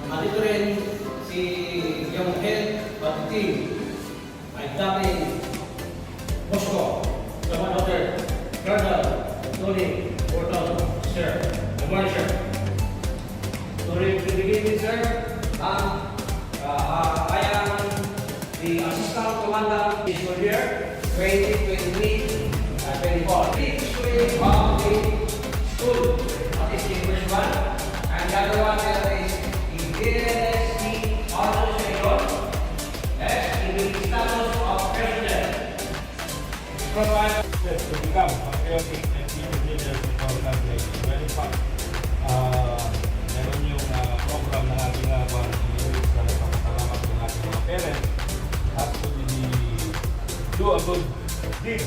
Andito rin si yung head of the team ay dating Bosco, Commander Colonel Tony Portal, sir. Good morning, sir. During the beginning, sir, I am the Assistant Commandant this year, 2023-24. The history of the school, that is the first one, and the other one is DNSD Organization, next in the status of president. Provide to become patriotic and future leaders in our country. Very fun. Meron yung program ng ating mga sa nagpapasalamat ng ating mga parents at to do a good deed.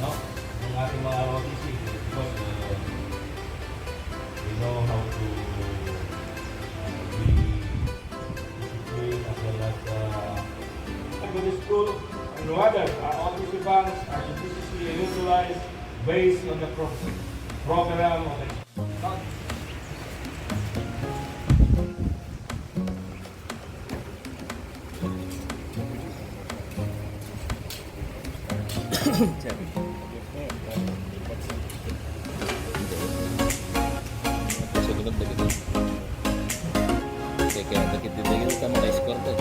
No? Ng ating mga ROTC because we know how to go to school and rather our autism banks are implicitly utilized based on the program of the Kaya nakitibigil ka mga score ko.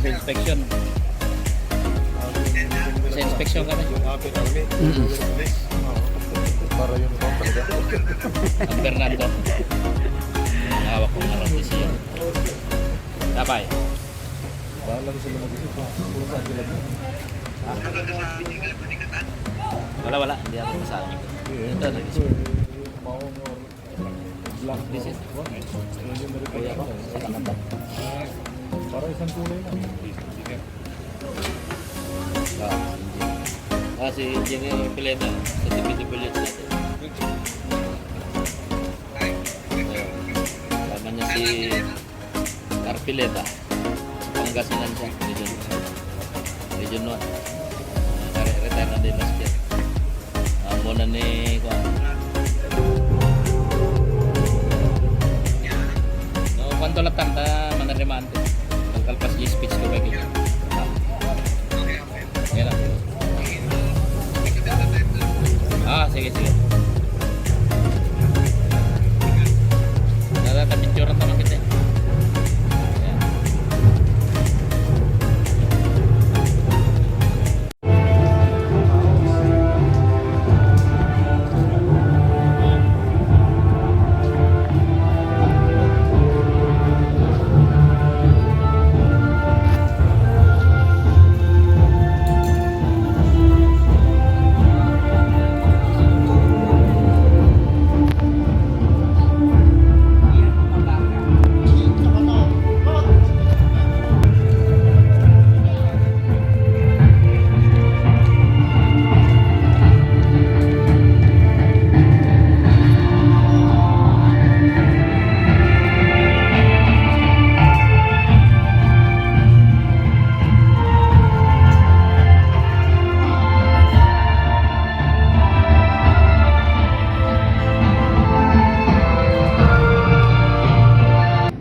Sa inspection. Sa inspection kami. Para yung account talaga. Ang Fernando. Hawak kong naratis yun. Tapay. Bahala ko sila mag-isip. Kung saan sila mo. Wala. Hindi ako masabi. Ito, black. This is Legendary pa Kuya yan. ko, sa kanata. Para isang kulay na. Si Engineer Pileta sa Tipid-Tipid natin. Tama niya si Carpileta. Pangasinan siya. Region 1. Retire na din last year. Muna ni no, kwanto latang ta manarimaan ko. Pagkalpas yung speech ko bagi. Yan lang. Sige. Picture naman kita. Ayan.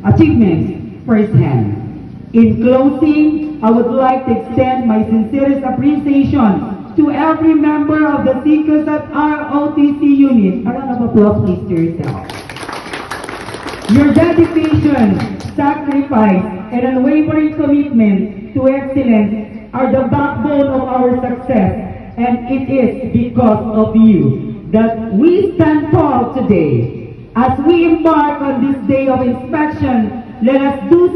Achievements firsthand. In closing, I would like to extend my sincerest appreciation to every member of the CCUSAT ROTC unit. A round of applause, please, to yourself. Your dedication, sacrifice, and unwavering commitment to excellence are the backbone of our success, and it is because of you that we stand tall today. As we embark on this day of inspection, let us do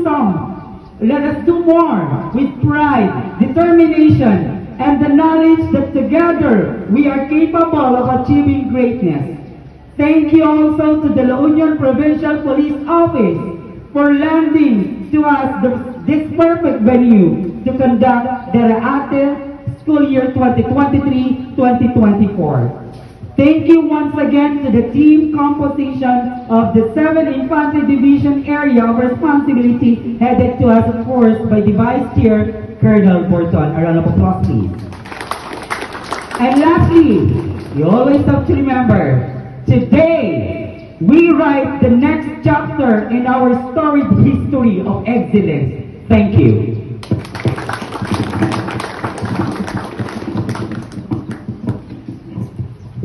more with pride, determination, and the knowledge that together we are capable of achieving greatness. Thank you also to the La Union Provincial Police Office for lending to us this perfect venue to conduct the Reate School Year 2023-2024. Thank you once again to the team composition of the 7th Infantry Division Area of Responsibility headed to us, of course, by the Vice Chair, Colonel Borton. A round of applause, please. And lastly, you always have to remember, today, we write the next chapter in our storied history of excellence. Thank you.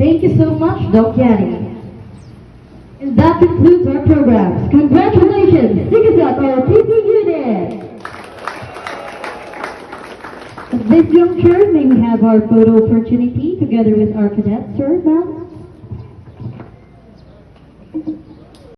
Thank you so much, Doc Yanni. And that concludes our programs. Congratulations, CCUSAT ROTC unit! At this juncture, may we have our photo opportunity together with our cadets, sir, ma'am?